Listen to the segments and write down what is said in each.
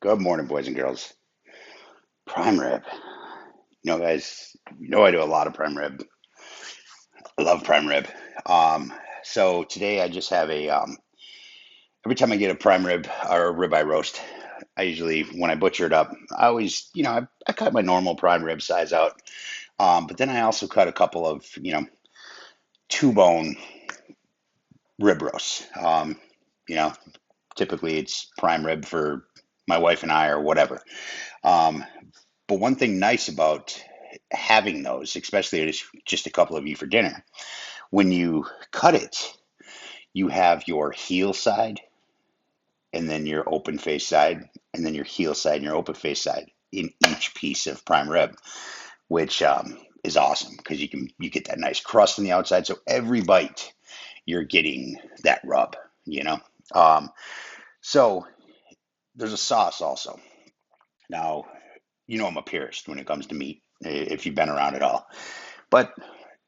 Good morning, boys and girls. Prime rib. Guys, I do a lot of prime rib. I love prime rib. Um, so today I just have every time I get a prime rib or a ribeye roast, I usually, when I butcher it up, I always, I cut my normal prime rib size out. But then I also cut a couple of, two bone rib roasts. You know, Typically it's prime rib for my wife and I or whatever. Um, But one thing nice about having those, especially if it's just a couple of you for dinner, when you cut it, you have your heel side and then your open face side, and then your heel side and your open face side in each piece of prime rib, which is awesome because you get that nice crust on the outside. So every bite you're getting that rub, you know. Um, so there's a sauce also. Now, I'm a purist when it comes to meat, if you've been around at all. But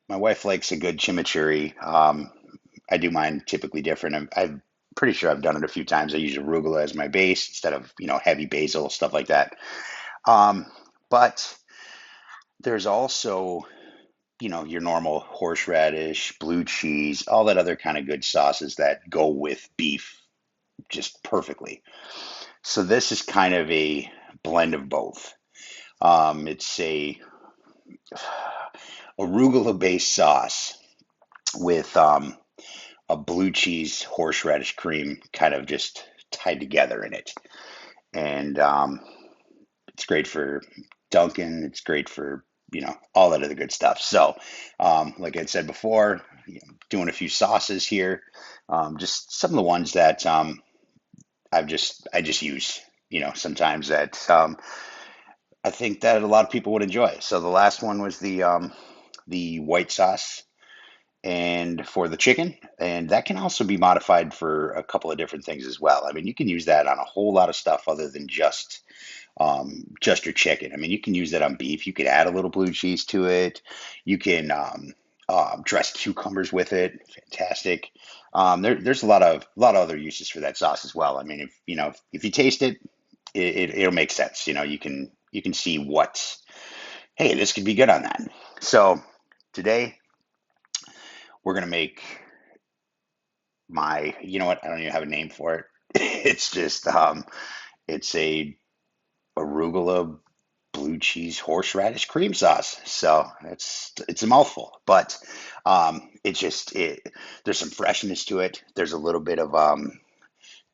my wife likes a good chimichurri. I do mine typically different. I'm pretty sure I've done it a few times. I use arugula as my base instead of heavy basil, stuff like that. Um, but there's also your normal horseradish, blue cheese, all that other kind of good sauces that go with beef just perfectly. So this is kind of a blend of both. It's a arugula based sauce with a blue cheese horseradish cream kind of just tied together in it. And it's great for Dunkin'. It's great for, all that other good stuff. So, like I said before, doing a few sauces here, just some of the ones that I just use, sometimes that I think that a lot of people would enjoy. So the last one was the white sauce and for the chicken, and that can also be modified for a couple of different things as well. I mean, you can use that on a whole lot of stuff other than just your chicken. I mean, you can use that on beef. You could add a little blue cheese to it. You can dress cucumbers with it. Fantastic. There's a lot of other uses for that sauce as well. I mean, if you taste it, it'll make sense. You can see what, hey, this could be good on that. So today we're gonna make you know what? I don't even have a name for it. It's just it's a arugula blue cheese horseradish cream sauce. So it's a mouthful, but there's some freshness to it. There's a little bit of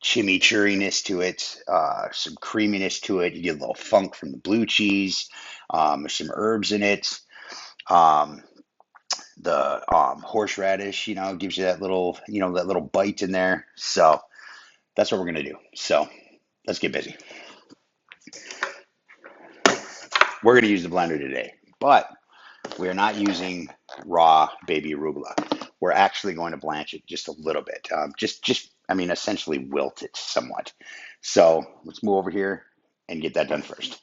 chimichurriness to it, some creaminess to it. You get a little funk from the blue cheese. There's some herbs in it. Um, the horseradish, gives you that little bite in there. So that's what we're gonna do. So let's get busy. We're gonna use the blender today, but we are not using raw baby arugula. We're actually going to blanch it just a little bit, I mean, essentially wilt it somewhat. So let's move over here and get that done first.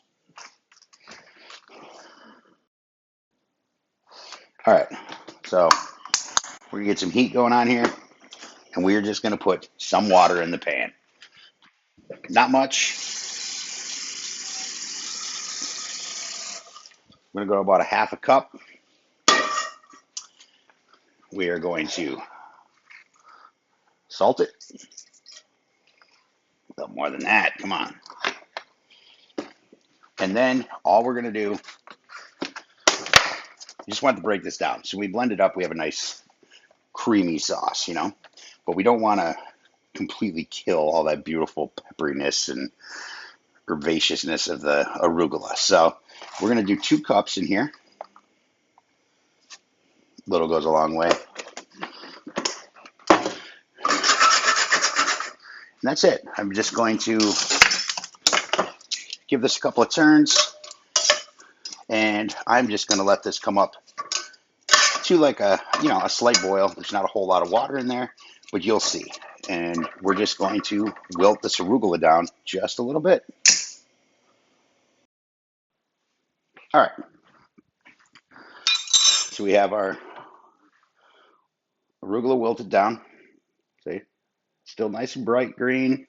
All right, so we're gonna get some heat going on here, and we're just gonna put some water in the pan. Not much. I'm gonna go about a half a cup. We are going to salt it. A little more than that. Come on. And then all we're going to do, you just want to break this down. So we blend it up. We have a nice creamy sauce, but we don't want to completely kill all that beautiful pepperiness and herbaceousness of the arugula. So we're going to do 2 cups in here. Little goes a long way. And that's it. I'm just going to give this a couple of turns, and I'm just going to let this come up to like a slight boil. There's not a whole lot of water in there, but you'll see. And we're just going to wilt this arugula down just a little bit. All right. So we have our arugula wilted down. See, still nice and bright green,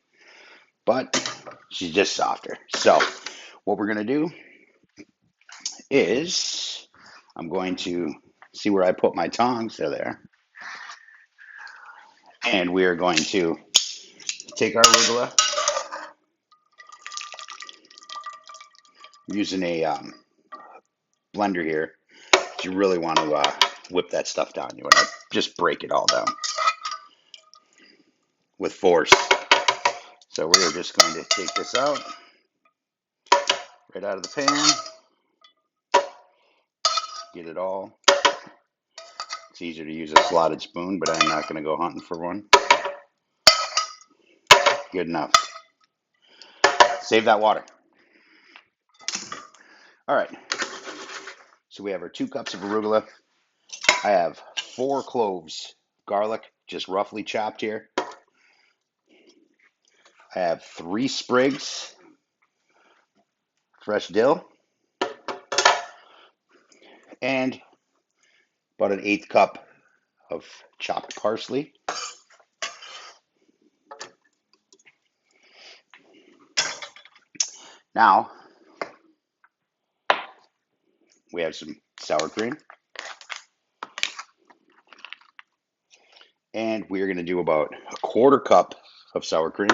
but She's just softer. So what we're going to do is I'm going to see where I put my tongs. They're there. And we are going to take our arugula, using a blender here. You really want to whip that stuff down. You want to just break it all down with force. So we are just going to take this out, right out of the pan, get it all. It's easier to use a slotted spoon, but I'm not going to go hunting for one. Good enough. Save that water. All right. So we have our 2 cups of arugula. I have 4 cloves garlic, just roughly chopped here. I have 3 sprigs fresh dill, and about an 1/8 cup of chopped parsley. Now we have some sour cream, and we are going to do about a 1/4 cup of sour cream.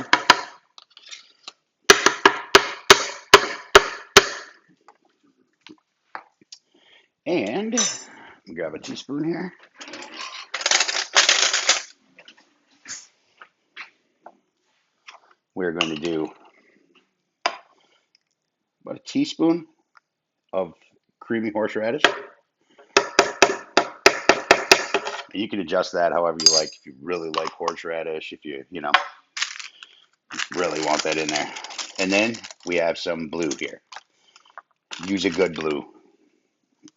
And grab a teaspoon here. We're going to do about a teaspoon of creamy horseradish. You can adjust that however you like. If you really like horseradish, if you really want that in there. And then we have some blue here. Use a good blue.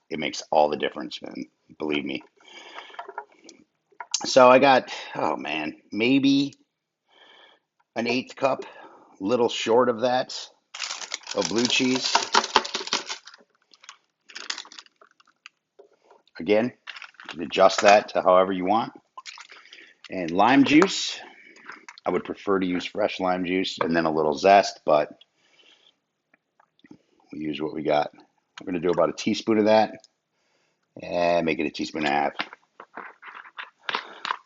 It makes all the difference, man. Believe me. So I got, oh man, maybe an 1/8 cup, little short of that, of blue cheese. Again, you can adjust that to however you want. And lime juice. I would prefer to use fresh lime juice and then a little zest, but we use what we got. We're going to do about a teaspoon of that and make it a teaspoon and a half.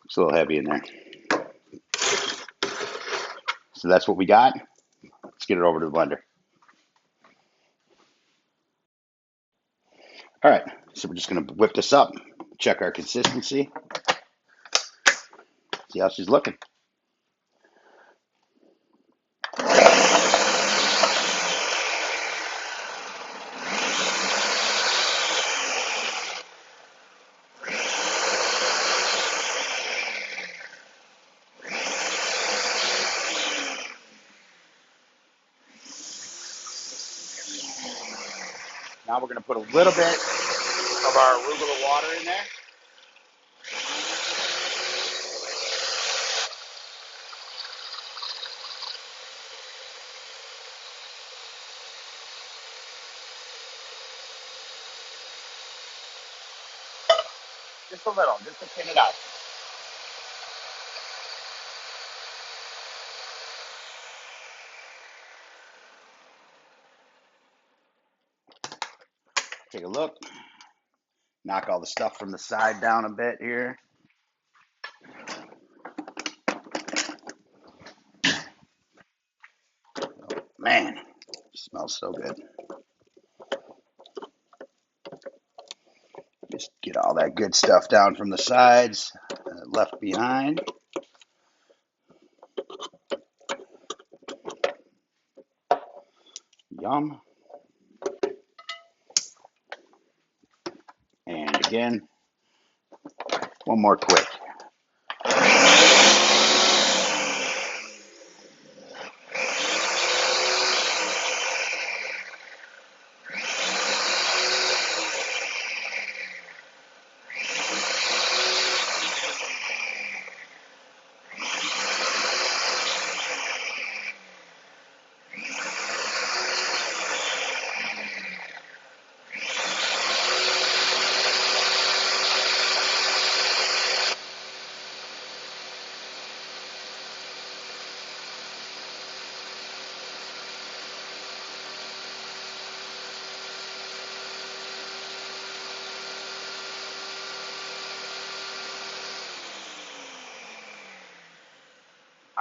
It's a little heavy in there. So that's what we got. Let's get it over to the blender. All right, so we're just going to whip this up, check our consistency, see how she's looking. Now we're going to put a little bit of our arugula water in there. Just a little, just to thin it out. Take a look. Knock all the stuff from the side down a bit here. Oh, man, it smells so good. Just get all that good stuff down from the sides, left behind. Yum. And again, one more quick.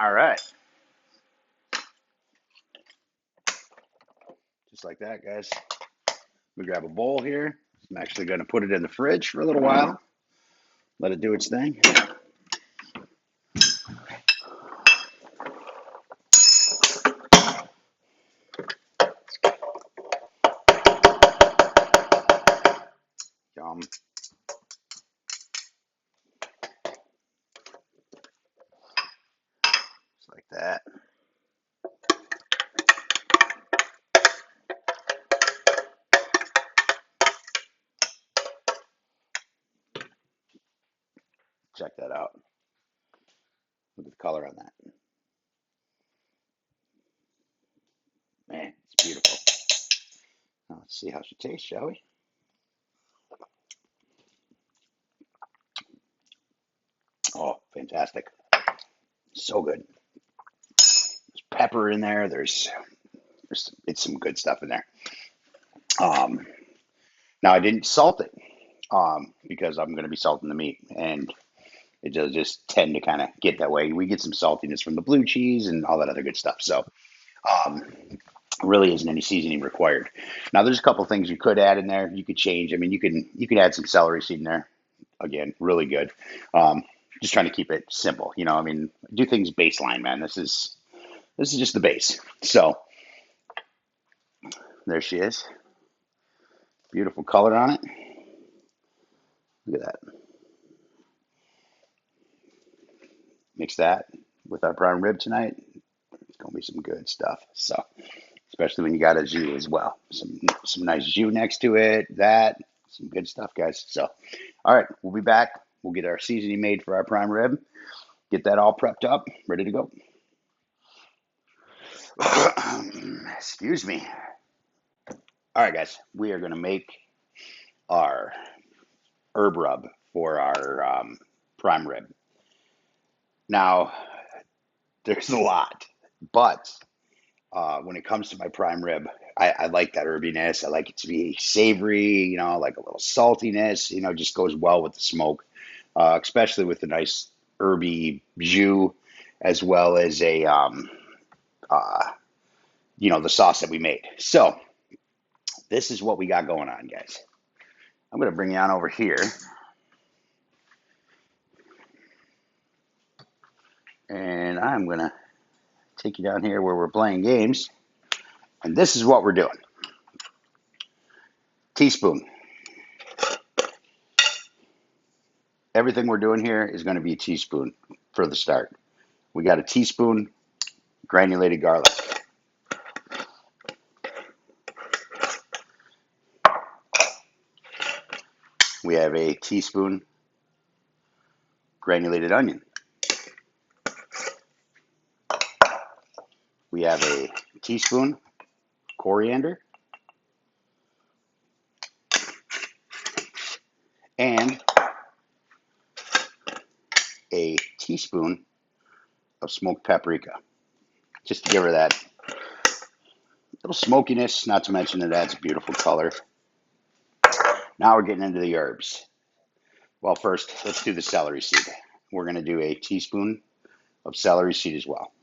All right. Just like that, guys. We grab a bowl here. I'm actually going to put it in the fridge for a little while. Let it do its thing. Yum. Just like that. Check that out. Look at the color on that. Man, it's beautiful. Now let's see how she tastes, shall we? Oh, fantastic. So good. There's pepper in there. It's some good stuff in there. Um, Now I didn't salt it because I'm going to be salting the meat, and it does just tend to kind of get that way. We get some saltiness from the blue cheese and all that other good stuff. So um, really isn't any seasoning required. Now there's a couple things you could add in there. You could change. I mean, you can add some celery seed in there. Again, really good. Um, just trying to keep it simple. I mean, do things baseline, man. This is just the base. So there she is. Beautiful color on it. Look at that. Mix that with our prime rib tonight. It's gonna be some good stuff. So, especially when you got a jus as well, some nice jus next to it. Some good stuff, guys. So, all right, we'll be back. We'll get our seasoning made for our prime rib. Get that all prepped up, ready to go. Excuse me. All right, guys, we are gonna make our herb rub for our prime rib. Now, there's a lot, but when it comes to my prime rib, I like that herbiness. I like it to be savory, like a little saltiness, just goes well with the smoke, especially with the nice herby jus, as well as uh, the sauce that we made. So this is what we got going on, guys. I'm going to bring you on over here. And I'm going to take you down here where we're playing games. And this is what we're doing. Teaspoon. Everything we're doing here is going to be a teaspoon for the start. We got a teaspoon granulated garlic. We have a teaspoon granulated onion. We have a teaspoon coriander. And a teaspoon of smoked paprika. Just to give her that little smokiness, not to mention that adds a beautiful color. Now we're getting into the herbs. Well, first, let's do the celery seed. We're going to do a teaspoon of celery seed as well.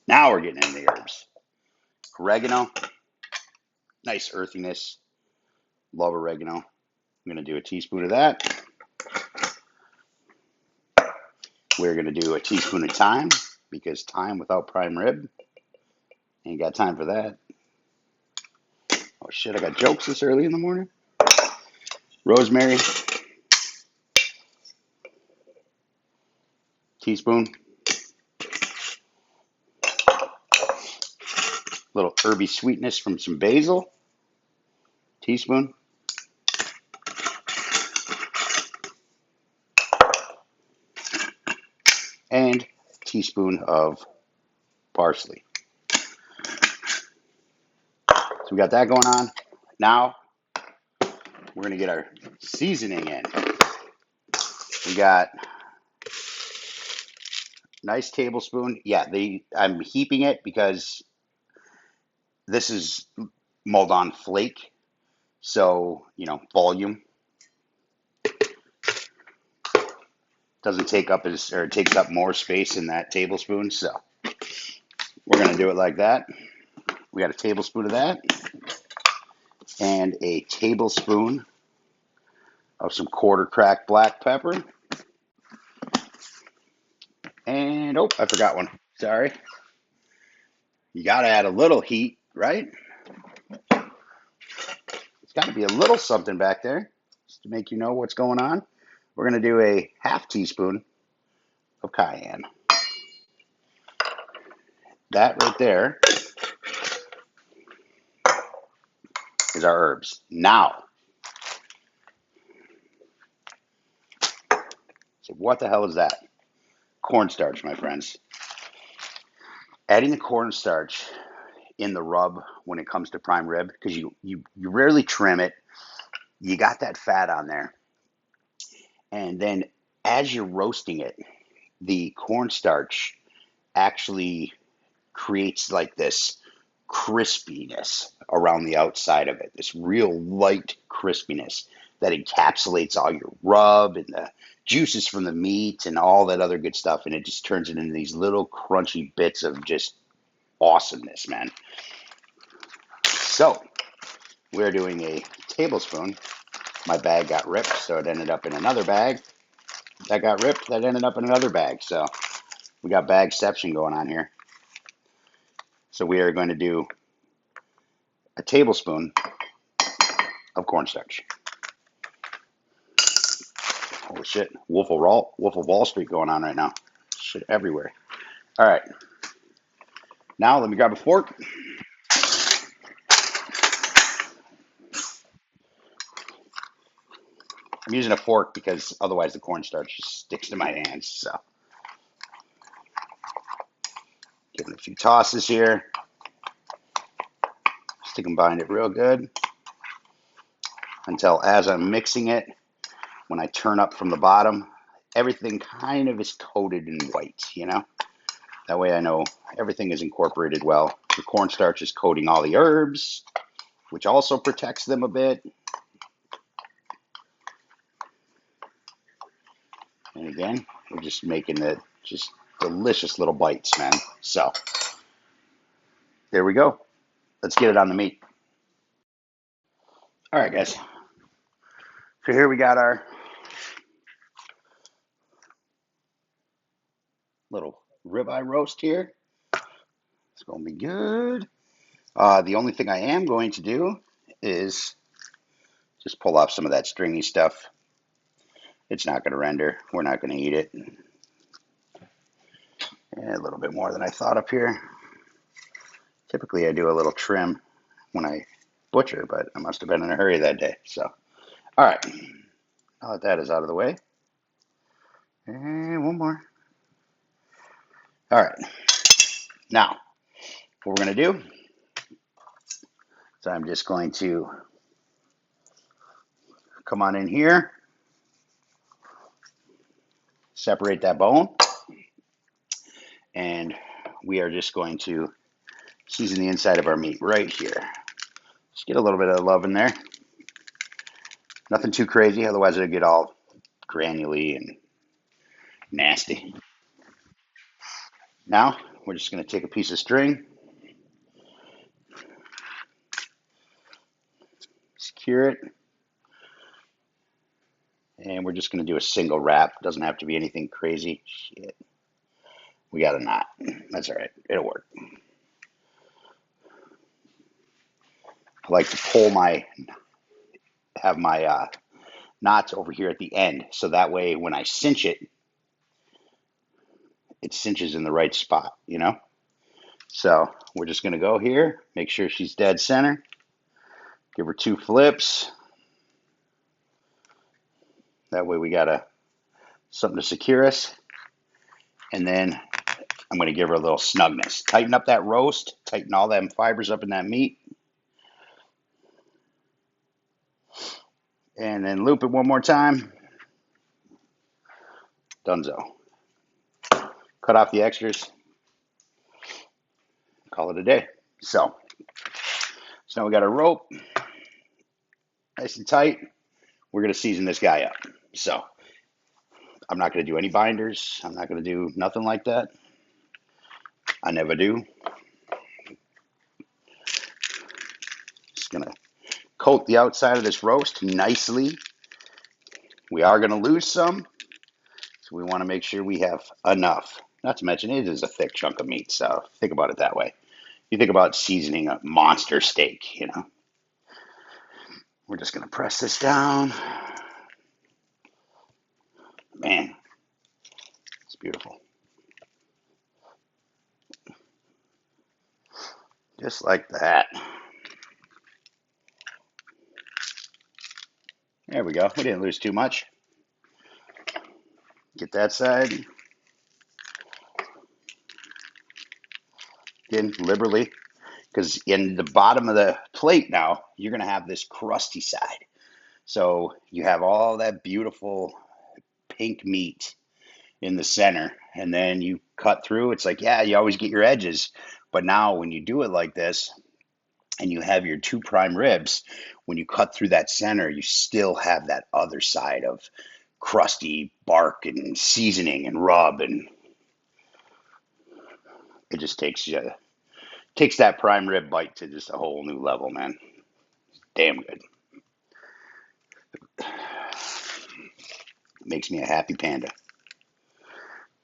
Now we're getting into the herbs. Oregano, nice earthiness. Love oregano. I'm going to do a teaspoon of that. We're going to do a teaspoon of thyme, because thyme without prime rib, ain't got time for that. Oh shit, I got jokes this early in the morning. Rosemary, teaspoon. Little herby sweetness from some basil, teaspoon. And a teaspoon of parsley. So we got that going on. Now we're going to get our seasoning in. We got nice tablespoon. Yeah, I'm heaping it because this is Moldon flake. So, volume. Doesn't take up or it takes up more space in that tablespoon. So we're going to do it like that. We got a tablespoon of that and a tablespoon of some quarter cracked black pepper. And, oh, I forgot one. Sorry. You got to add a little heat, right? It's got to be a little something back there just to make you know what's going on. We're going to do a half teaspoon of cayenne. That right there is our herbs. Now, so what the hell is that? Cornstarch, my friends. Adding the cornstarch in the rub when it comes to prime rib, because you rarely trim it. You got that fat on there. And then as you're roasting it, the cornstarch actually creates like this crispiness around the outside of it, this real light crispiness that encapsulates all your rub and the juices from the meat and all that other good stuff. And it just turns it into these little crunchy bits of just awesomeness, man. So we're doing a tablespoon. My bag got ripped, so it ended up in another bag. That got ripped, that ended up in another bag. So we got bagception going on here. So we are going to do a tablespoon of cornstarch. Holy shit, Wolf of Wall Street going on right now. Shit everywhere. All right. Now let me grab a fork. I'm using a fork because otherwise the cornstarch just sticks to my hands. So giving it a few tosses here. Just to combine it real good until as I'm mixing it, when I turn up from the bottom, everything kind of is coated in white, you know? That way I know everything is incorporated well. The cornstarch is coating all the herbs, which also protects them a bit. And again, we're just making it just delicious little bites, man. So there we go. Let's get it on the meat. All right, guys. So here we got our little ribeye roast here. It's going to be good. The only thing I am going to do is just pull off some of that stringy stuff. It's not going to render. We're not going to eat it. And a little bit more than I thought up here. Typically, I do a little trim when I butcher, but I must have been in a hurry that day. So, all right. Now that that is out of the way. And one more. All right. Now, what we're going to do is I'm just going to come on in here, separate that bone, and we are just going to season the inside of our meat right here. Just get a little bit of love in there. Nothing too crazy, otherwise it'll get all granular and nasty. Now, we're just going to take a piece of string, secure it, and we're just going to do a single wrap. Doesn't have to be anything crazy. Shit. We got a knot. That's all right. It'll work. I like to have my knots over here at the end, so that way when I cinch it, it cinches in the right spot, you know? So we're just going to go here, make sure she's dead center, give her 2 flips. That way we got something to secure us. And then I'm going to give her a little snugness. Tighten up that roast, tighten all them fibers up in that meat. And then loop it one more time. Dunzo. Cut off the extras. Call it a day. So now we got our rope. Nice and tight. We're going to season this guy up. So I'm not going to do any binders. I'm not going to do nothing like that. I never do. Just going to coat the outside of this roast nicely. We are going to lose some, so we want to make sure we have enough. Not to mention, it is a thick chunk of meat, so think about it that way. You think about seasoning a monster steak, you know. We're just going to press this down. Man, it's beautiful. Just like that. There we go. We didn't lose too much. Get that side. Again, liberally. Because in the bottom of the plate now, you're going to have this crusty side. So you have all that beautiful pink meat in the center. And then you cut through. It's like, yeah, you always get your edges. But now when you do it like this, and you have your two prime ribs, when you cut through that center, you still have that other side of crusty bark and seasoning and rub, and it just takes that prime rib bite to just a whole new level, man. Damn good. Makes me a happy panda.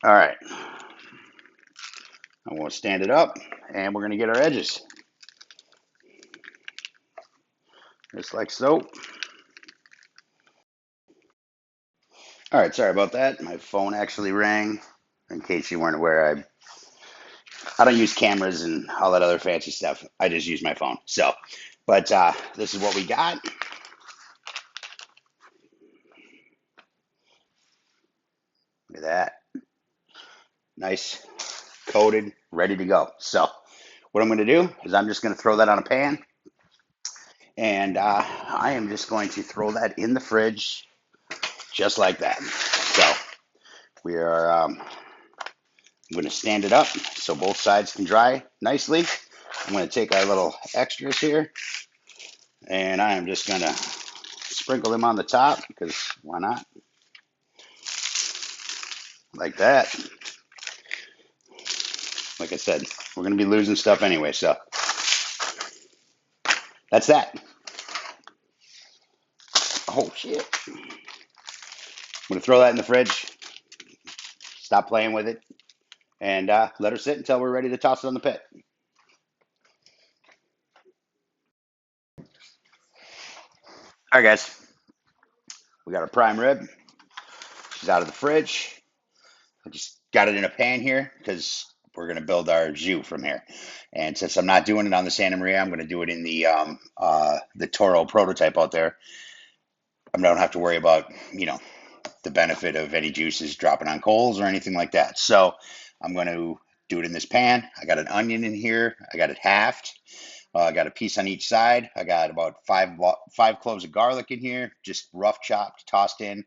All right, I'm going to stand it up, and we're going to get our edges, just like so. All right, sorry about that. My phone actually rang. In case you weren't aware, I don't use cameras and all that other fancy stuff. I just use my phone. So, but this is what we got. Look at that. Nice, coated, ready to go. So, what I'm going to do is I'm just going to throw that on a pan, and I am just going to throw that in the fridge just like that. So, we are I'm going to stand it up so both sides can dry nicely. I'm going to take our little extras here, and I am just going to sprinkle them on the top because why not? Like that. Like I said, we're going to be losing stuff anyway, so that's that. Oh, shit. I'm going to throw that in the fridge, stop playing with it, and let her sit until we're ready to toss it on the pit. All right, guys. We got our prime rib. She's out of the fridge. I just got it in a pan here because we're going to build our jus from here. And since I'm not doing it on the Santa Maria, I'm going to do it in the Toro prototype out there. I don't have to worry about, the benefit of any juices dropping on coals or anything like that. So I'm going to do it in this pan. I got an onion in here. I got it halved. I got a piece on each side. I got about five cloves of garlic in here, just rough chopped, tossed in,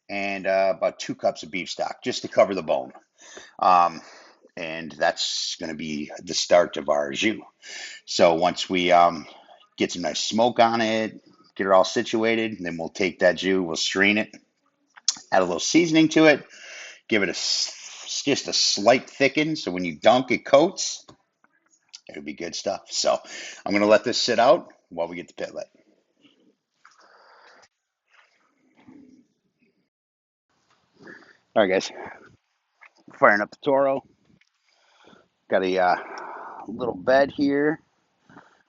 and about 2 cups of beef stock just to cover the bone. And that's going to be the start of our jus. So once we get some nice smoke on it, get it all situated, and then we'll take that jus, we'll strain it, add a little seasoning to it, give it just a slight thicken, so when you dunk, it coats. It'll be good stuff. So I'm going to let this sit out while we get the pit lit. All right, guys. Firing up the Toro. Got a little bed here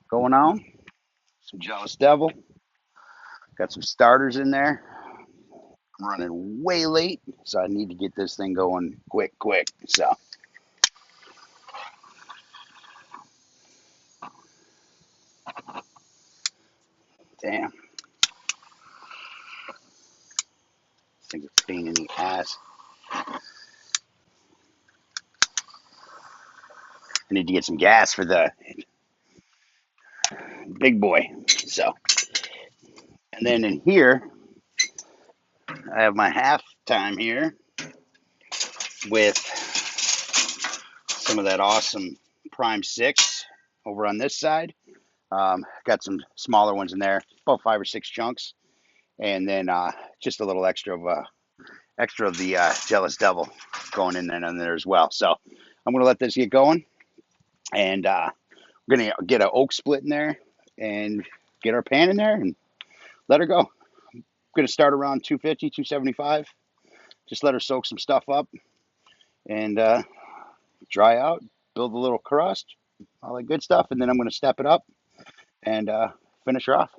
going on. Some Jealous Devil. Got some starters in there. I'm running way late, so I need to get this thing going quick. So, damn. This thing's a pain in the ass. I need to get some gas for the big boy. So, and then in here, I have my half time here with some of that awesome Prime 6 over on this side. Got some smaller ones in there, about 5 or 6 chunks. And then just a little extra of extra of the jealous devil going in there as well. So I'm gonna let this get going, and we're gonna get an oak split in there, and get our pan in there, and let her go. I'm gonna start around 250, 275. Just let her soak some stuff up, and dry out, build a little crust, all that good stuff, and then I'm gonna step it up and finish her off.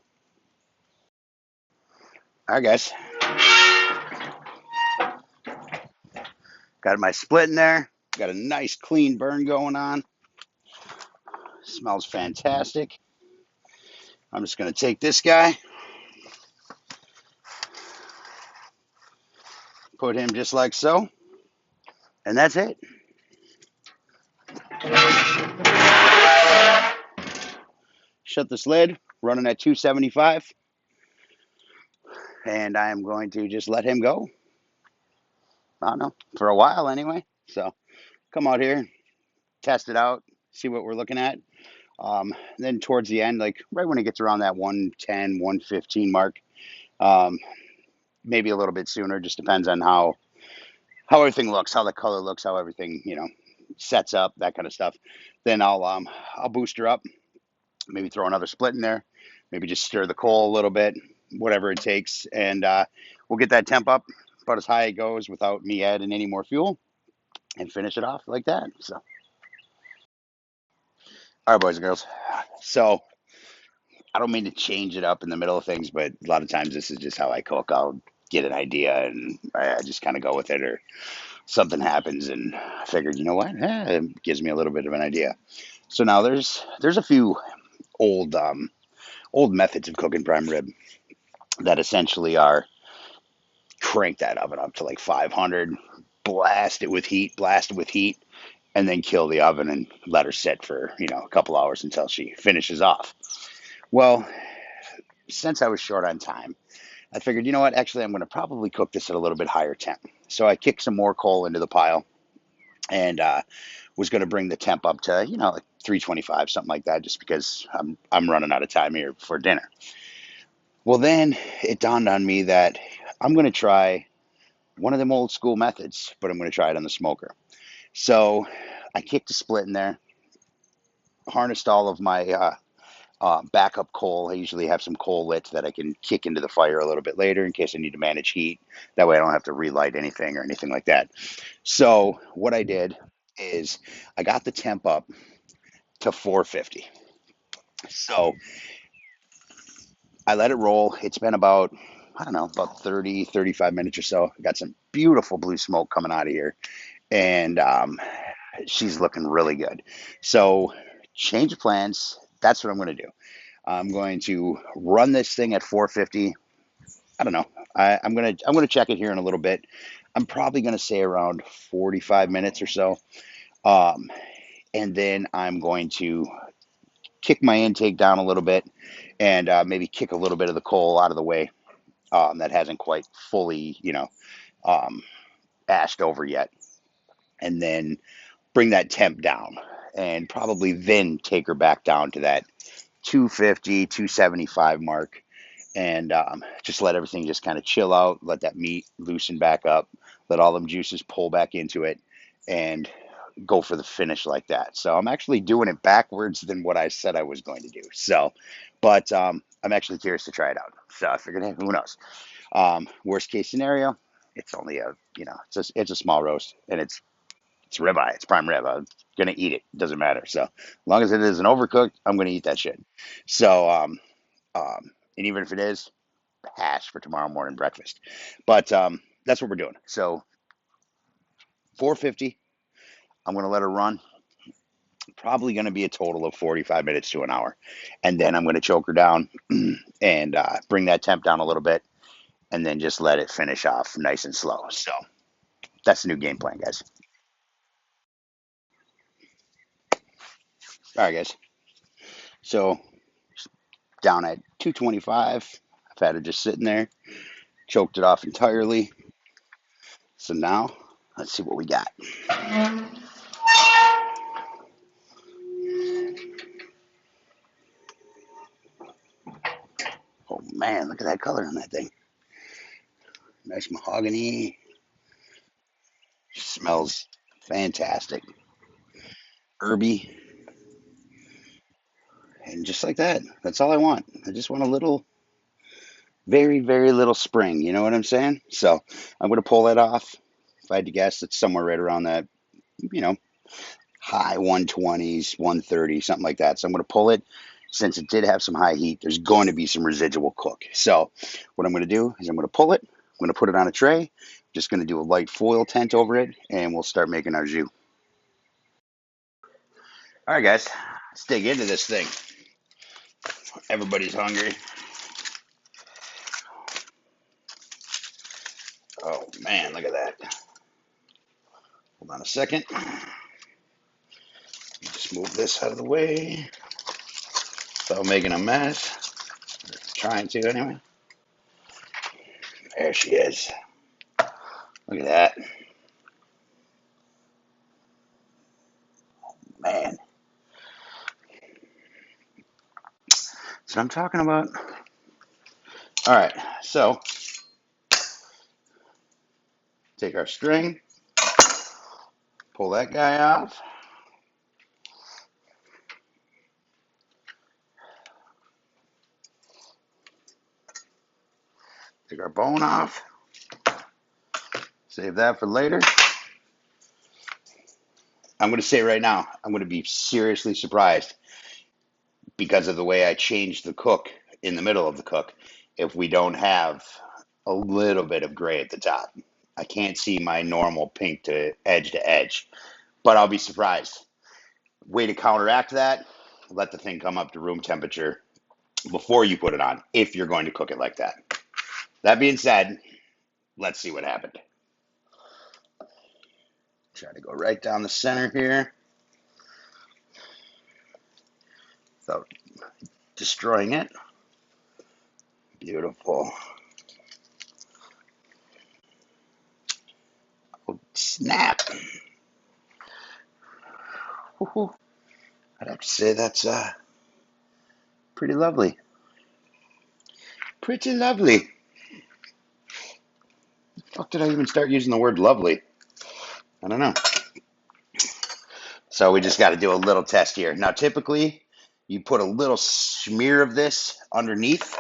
All right, guys, got my split in there. Got a nice clean burn going on. Smells fantastic. I'm just gonna take this guy, put him just like so, and that's it. Shut this lid, running at 275, and I am going to just let him go. I don't know, for a while anyway. So come out here, test it out, see what we're looking at. Then towards the end, like right when it gets around that 110, 115 mark, um, maybe a little bit sooner, just depends on how everything looks, how the color looks, how everything, sets up, that kind of stuff. Then I'll boost her up, maybe throw another split in there, maybe just stir the coal a little bit, whatever it takes, and we'll get that temp up about as high it goes without me adding any more fuel, and finish it off like that. So, all right, boys and girls. So I don't mean to change it up in the middle of things, but a lot of times this is just how I cook. I'll get an idea and I just kind of go with it, or something happens and I figured, you know what, it gives me a little bit of an idea. So now there's a few old old methods of cooking prime rib that essentially are crank that oven up to like 500, blast it with heat, and then kill the oven and let her sit for a couple hours until she finishes off. Well, since I was short on time, I figured, you know what, actually I'm going to probably cook this at a little bit higher temp. So I kicked some more coal into the pile, and was going to bring the temp up to like 325, something like that, just because I'm running out of time here for dinner. Well, then it dawned on me that I'm going to try one of them old school methods, but I'm going to try it on the smoker. So I kicked a split in there, harnessed all of my backup coal. I usually have some coal lit that I can kick into the fire a little bit later in case I need to manage heat. That way I don't have to relight anything or anything like that. So what I did is I got the temp up to 450. So I let it roll. It's been about, I don't know, about 30, 35 minutes or so. I got some beautiful blue smoke coming out of here, and she's looking really good. So change of plans. That's what I'm going to do. I'm going to run this thing at 450. I don't know. I'm gonna check it here in a little bit. I'm probably gonna say around 45 minutes or so. Um, and then I'm going to kick my intake down a little bit, and maybe kick a little bit of the coal out of the way, that hasn't quite fully, um, ashed over yet, and then bring that temp down, and probably then take her back down to that 250, 275 mark, and just let everything just kind of chill out, let that meat loosen back up, let all them juices pull back into it, and go for the finish like that. So I'm actually doing it backwards than what I said I was going to do. So, but I'm actually curious to try it out. So I figured, hey, who knows? Worst case scenario, it's only it's a small roast, and it's ribeye, it's prime rib. I'm gonna eat it. Doesn't matter. So as long as it isn't overcooked, I'm gonna eat that shit. So and even if it is, hash for tomorrow morning breakfast. But that's what we're doing. So 450. I'm gonna let her run. Probably going to be a total of 45 minutes to an hour. And then I'm going to choke her down and bring that temp down a little bit, and then just let it finish off nice and slow. So that's the new game plan, guys. All right, guys. So down at 225, I've had her just sitting there, choked it off entirely. So now let's see what we got. Oh man, look at that color on that thing. Nice mahogany. Smells fantastic. Herby. And just like that, that's all I want. I just want a little, very, very little spring. You know what I'm saying? So I'm going to pull that off. If I had to guess, it's somewhere right around that, you know, high 120s, 130, something like that. So I'm going to pull it. Since it did have some high heat, there's going to be some residual cook. So what I'm going to do is I'm going to pull it. I'm going to put it on a tray. Just going to do a light foil tent over it, and we'll start making our jus. All right, guys, let's dig into this thing. Everybody's hungry. Oh, man, look at that. Hold on a second. Just move this out of the way without making a mess. Trying to, anyway. There she is. Look at that. Man. That's what I'm talking about. All right, so take our string, pull that guy off. Take our bone off. Save that for later. I'm going to say right now, I'm going to be seriously surprised because of the way I changed the cook in the middle of the cook if we don't have a little bit of gray at the top. I can't see my normal pink to edge, but I'll be surprised. Way to counteract that, let the thing come up to room temperature before you put it on, if you're going to cook it like that. That being said, let's see what happened. Try to go right down the center here without destroying it. Beautiful. Oh, snap. Woo-hoo. I'd have to say that's pretty lovely. Pretty lovely. The fuck did I even start using the word lovely? I don't know. So we just got to do a little test here. Now, typically, you put a little smear of this underneath,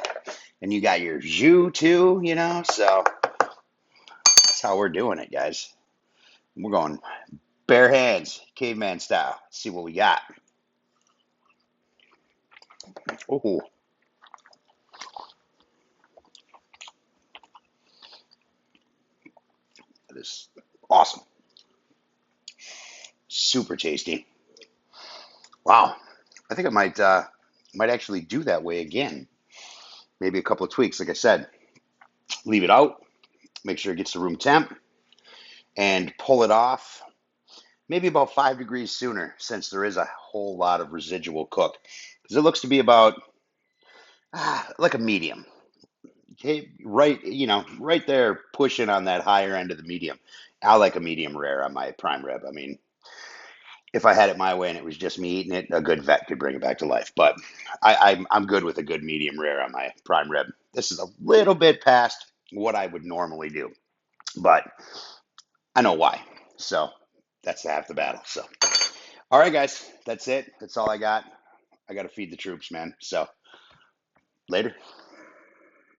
and you got your jus too, you know? So that's how we're doing it, guys. We're going bare hands, caveman style. Let's see what we got. Oh, that is awesome. Super tasty. Wow. I think I might actually do that way again. Maybe a couple of tweaks. Like I said, leave it out, make sure it gets to room temp, and pull it off maybe about 5 degrees sooner, since there is a whole lot of residual cook. Because it looks to be about like a medium. Okay, right, right there, pushing on that higher end of the medium. I like a medium rare on my prime rib. I mean, if I had it my way and it was just me eating it, a good vet could bring it back to life. But I'm good with a good medium rare on my prime rib. This is a little bit past what I would normally do, but I know why. So that's half the battle. So, all right, guys, that's it. That's all I got. I got to feed the troops, man. So later.